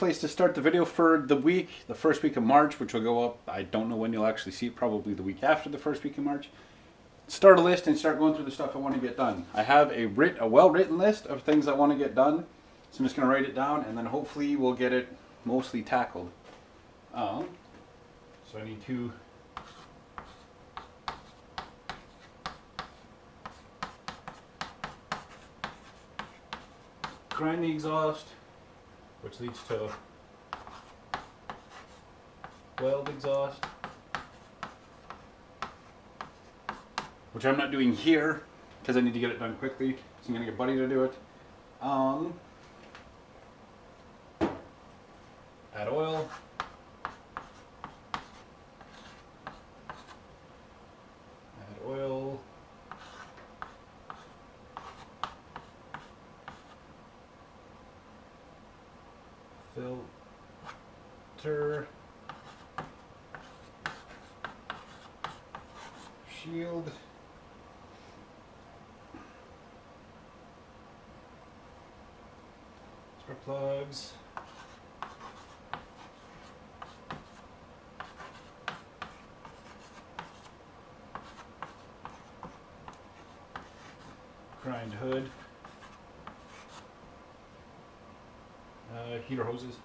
place to start the video for the week, the first week of March, which will go up. I don't know when you'll actually see it, probably the week after the first week of March. Start a list and start going through the stuff I want to get done. I have a well-written list of things I want to get done, so I'm just going to write it down, and then hopefully we'll get it mostly tackled. So I need to grind the exhaust, which leads to weld exhaust, which I'm not doing here because I need to get it done quickly, so I'm going to get Buddy to do it. Add oil. Add oil. Filter. Shield. Spark plugs. Grind hood. Heater hoses.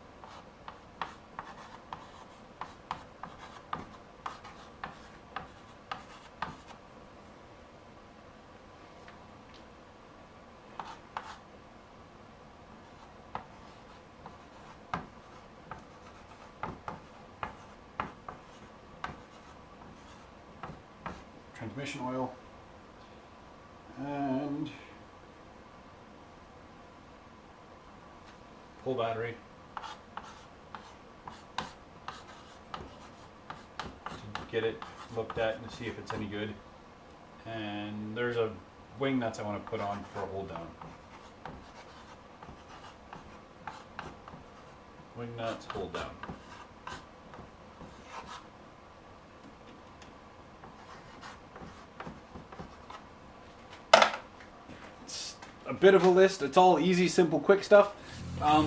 Transmission oil. And pull battery to get it looked at and see if it's any good. And there's a wing nuts I want to put on for a hold down. Wing nuts, hold down. A bit of a list. It's all easy, simple, quick stuff.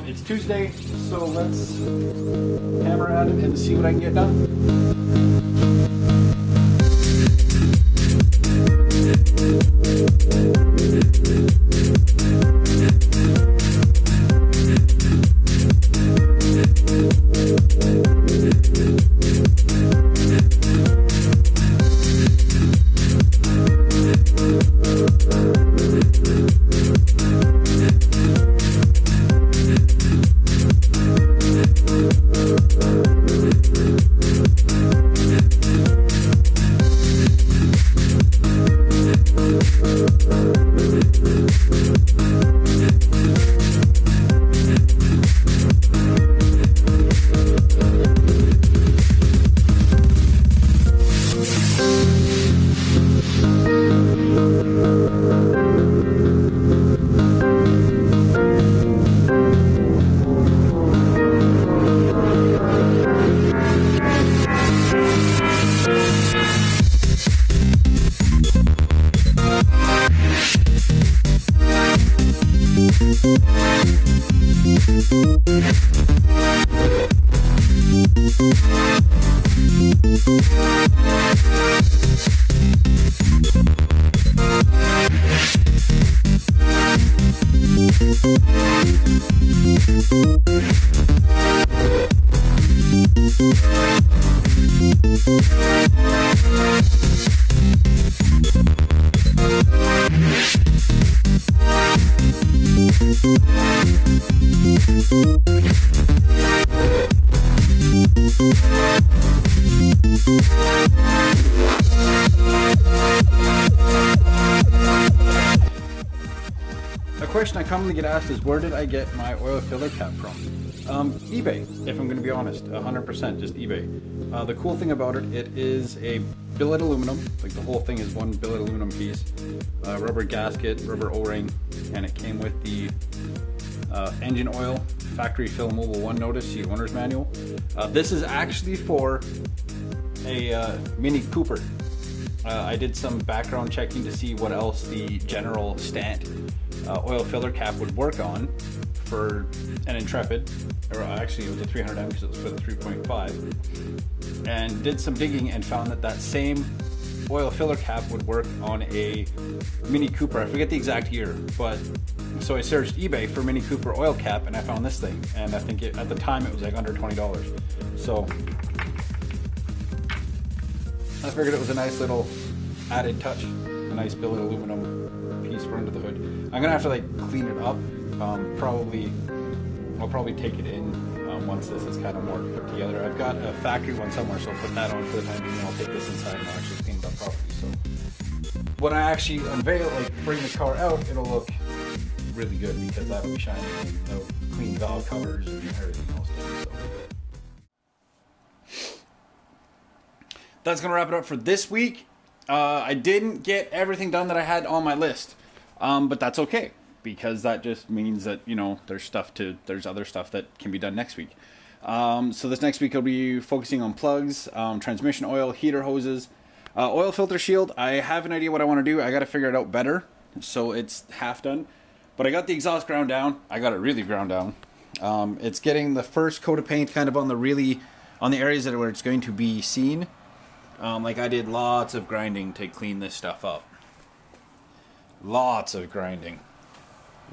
It's Tuesday, so let's hammer at it and see what I can get done. A question I commonly get asked is, where did I get my oil filler cap from? eBay, if I'm going to be honest, 100% just eBay. The cool thing about it, it is a billet aluminum, like the whole thing is one billet aluminum piece, rubber gasket, rubber O-ring, and it came with the engine oil, factory fill mobile 1 notice, see owner's manual. This is actually for a Mini Cooper. I did some background checking to see what else the general Stant oil filler cap would work on for an Intrepid, or actually it was a 300M because it was for the 3.5, and did some digging and found that that same oil filler cap would work on a Mini Cooper. I forget the exact year, but so I searched eBay for Mini Cooper oil cap and I found this thing, and I think at the time it was like under $20. So I figured it was a nice little added touch, a nice billet aluminum piece for under the hood. I'm gonna have to like clean it up. I'll probably take it in once this is kind of more put together. I've got a factory one somewhere, so I'll put that on for the time being. I'll take this inside and I'll actually clean it up properly. So when I actually unveil, like bring the car out, it'll look really good because that'll be shiny and the clean valve covers and everything else. So that's gonna wrap it up for this week. I didn't get everything done that I had on my list, but that's okay because that just means that, you know, there's other stuff that can be done next week. So this next week I'll be focusing on plugs, transmission oil, heater hoses, oil filter shield. I have an idea what I want to do. I got to figure it out better, so it's half done. But I got the exhaust ground down. I got it really ground down. It's getting the first coat of paint kind of on the areas where it's going to be seen. Like I did lots of grinding to clean this stuff up. Lots of grinding.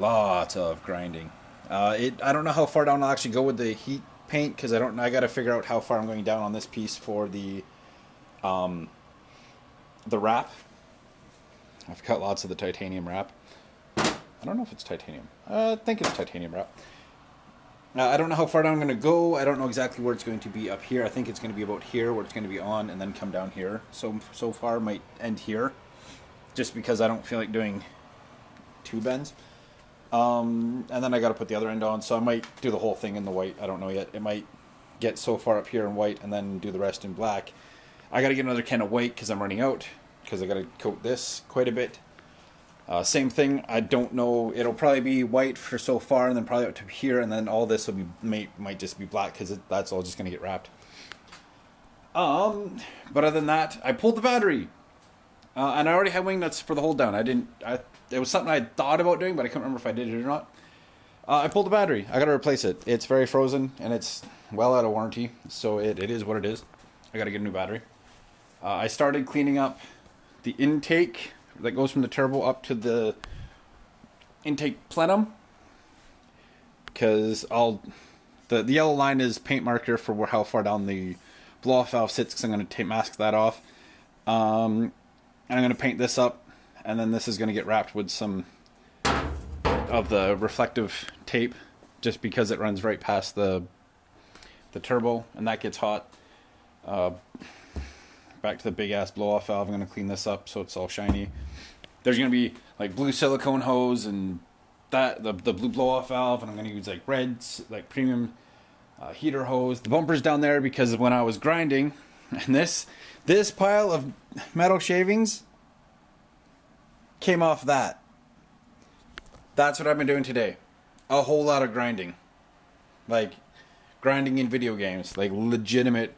I don't know how far down I'll actually go with the heat paint because I got to figure out how far I'm going down on this piece for the wrap. I've cut lots of the titanium wrap. I don't know if it's titanium. I think it's titanium wrap. I don't know how far down I'm going to go. I don't know exactly where it's going to be up here. I think it's going to be about here where it's going to be on and then come down here. So far it might end here just because I don't feel like doing two bends. And then I got to put the other end on. So I might do the whole thing in the white. I don't know yet. It might get so far up here in white and then do the rest in black. I got to get another can of white because I'm running out because I got to coat this quite a bit. Same thing, I don't know, it'll probably be white for so far and then probably up to here and then all this will be might just be black because that's all just going to get wrapped. But other than that, I pulled the battery. And I already had wing nuts for the hold down. It was something I thought about doing, but I couldn't remember if I did it or not. I pulled the battery. I got to replace it. It's very frozen and it's well out of warranty, so it is what it is. I got to get a new battery. I started cleaning up the intake that goes from the turbo up to the intake plenum, because the yellow line is paint marker for how far down the blow off valve sits, because I'm going to mask that off. And I'm going to paint this up, and then this is going to get wrapped with some of the reflective tape, just because it runs right past the turbo, and that gets hot. Back to the big ass blow off valve. I'm going to clean this up so it's all shiny. There's going to be like blue silicone hose and the blue blow off valve, and I'm going to use like reds, like premium heater hose. The bumper's down there because when I was grinding, and this pile of metal shavings came off that. That's what I've been doing today. A whole lot of grinding. Like grinding in video games, like legitimate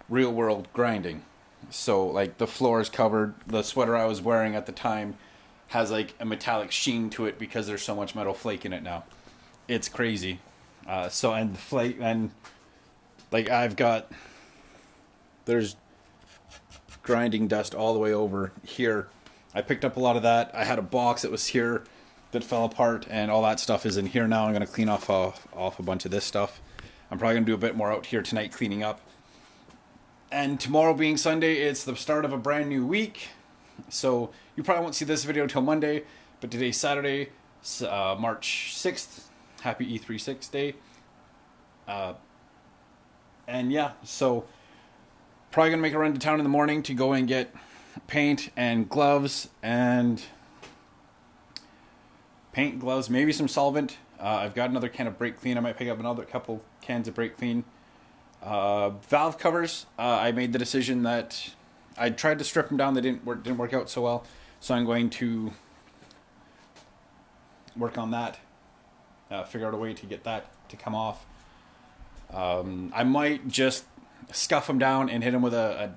real world grinding. So like the floor is covered. The sweater I was wearing at the time has like a metallic sheen to it because there's so much metal flake in it now. It's crazy. And flake, and like there's grinding dust all the way over here. I picked up a lot of that. I had a box that was here that fell apart, and all that stuff is in here now. I'm going to clean off a bunch of this stuff. I'm probably going to do a bit more out here tonight cleaning up. And tomorrow being Sunday, it's the start of a brand new week. So you probably won't see this video till Monday, but today's Saturday, March 6th. Happy E36 day. And yeah, so probably going to make a run to town in the morning to go and get paint and gloves and paint, gloves, maybe some solvent. I've got another can of brake clean. I might pick up another couple cans of brake clean. Valve covers, I made the decision that I tried to strip them down. They didn't work out so well, so I'm going to work on that, figure out a way to get that to come off. I might just scuff them down and hit them with a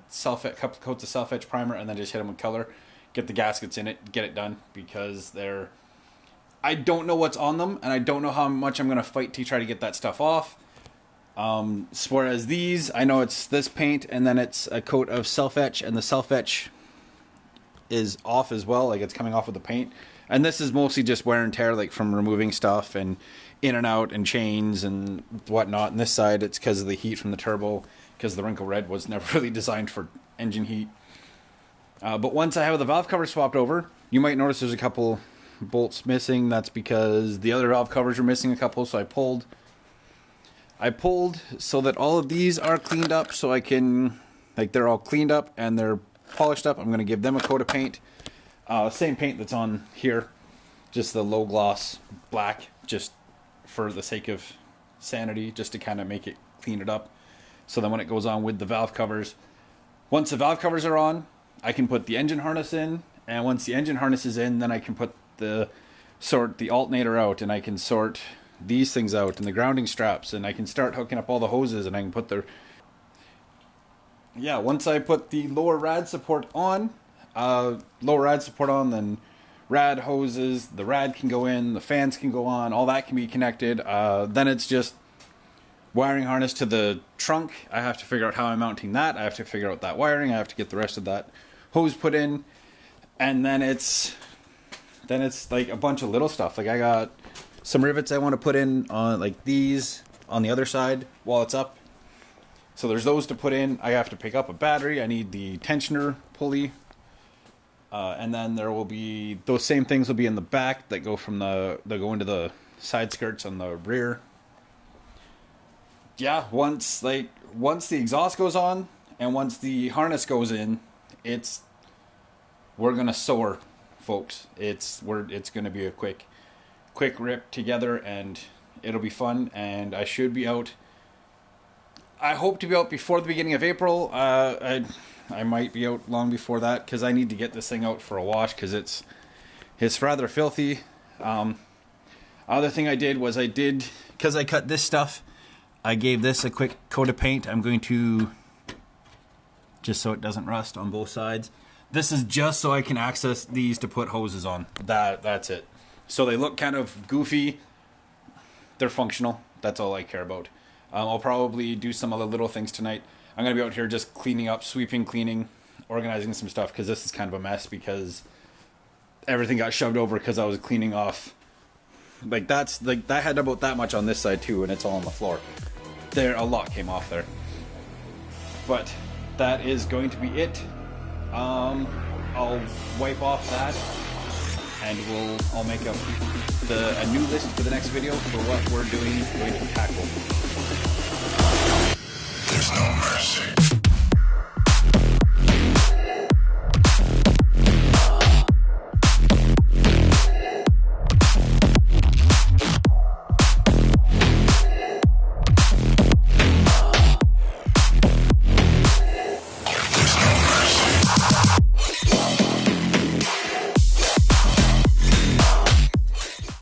couple coats of self-etch primer, and then just hit them with color, get the gaskets in it, get it done, because I don't know what's on them, and I don't know how much I'm going to fight to try to get that stuff off. Whereas these, I know it's this paint, and then it's a coat of self-etch, and the self-etch is off as well, like it's coming off with the paint. And this is mostly just wear and tear, like from removing stuff and in and out and chains and whatnot. And this side, it's because of the heat from the turbo, because the wrinkle red was never really designed for engine heat. But once I have the valve cover swapped over, you might notice there's a couple bolts missing. That's because the other valve covers are missing a couple, so I pulled so that all of these are cleaned up, so I can, like, they're all cleaned up and they're polished up. I'm going to give them a coat of paint. Same paint that's on here, just the low gloss black, just for the sake of sanity, just to kind of make it clean it up. So then when it goes on with the valve covers, once the valve covers are on, I can put the engine harness in, and once the engine harness is in, then I can put sort the alternator out, and I can sort these things out and the grounding straps, and I can start hooking up all the hoses, and I can put once I put the lower rad support on, then rad hoses, the rad can go in, the fans can go on, all that can be connected. Then it's just wiring harness to the trunk. I have to figure out how I'm mounting that. I have to figure out that wiring. I have to get the rest of that hose put in, and then it's like a bunch of little stuff. Like I got some rivets I want to put in on, like these on the other side while it's up. So there's those to put in. I have to pick up a battery. I need the tensioner pulley. And then there will be, those same things will be in the back that go into the side skirts on the rear. Yeah, once the exhaust goes on and once the harness goes in, we're gonna soar, folks. It's gonna be a quick rip together, and it'll be fun. And I should be out. I hope to be out before the beginning of April. I might be out long before that, because I need to get this thing out for a wash, because it's rather filthy. Other thing I did was because I cut this stuff, I gave this a quick coat of paint. I'm going to, just so it doesn't rust on both sides. This is just so I can access these to put hoses on. That's it. So they look kind of goofy. They're functional. That's all I care about. I'll probably do some other little things tonight. I'm going to be out here just cleaning up, sweeping, cleaning, organizing some stuff, because this is kind of a mess, because everything got shoved over because I was cleaning off. Like that had about that much on this side too, and it's all on the floor. A lot came off there. But that is going to be it. I'll wipe off that, and I'll make up a new list for the next video for what we're going to tackle. There's no mercy.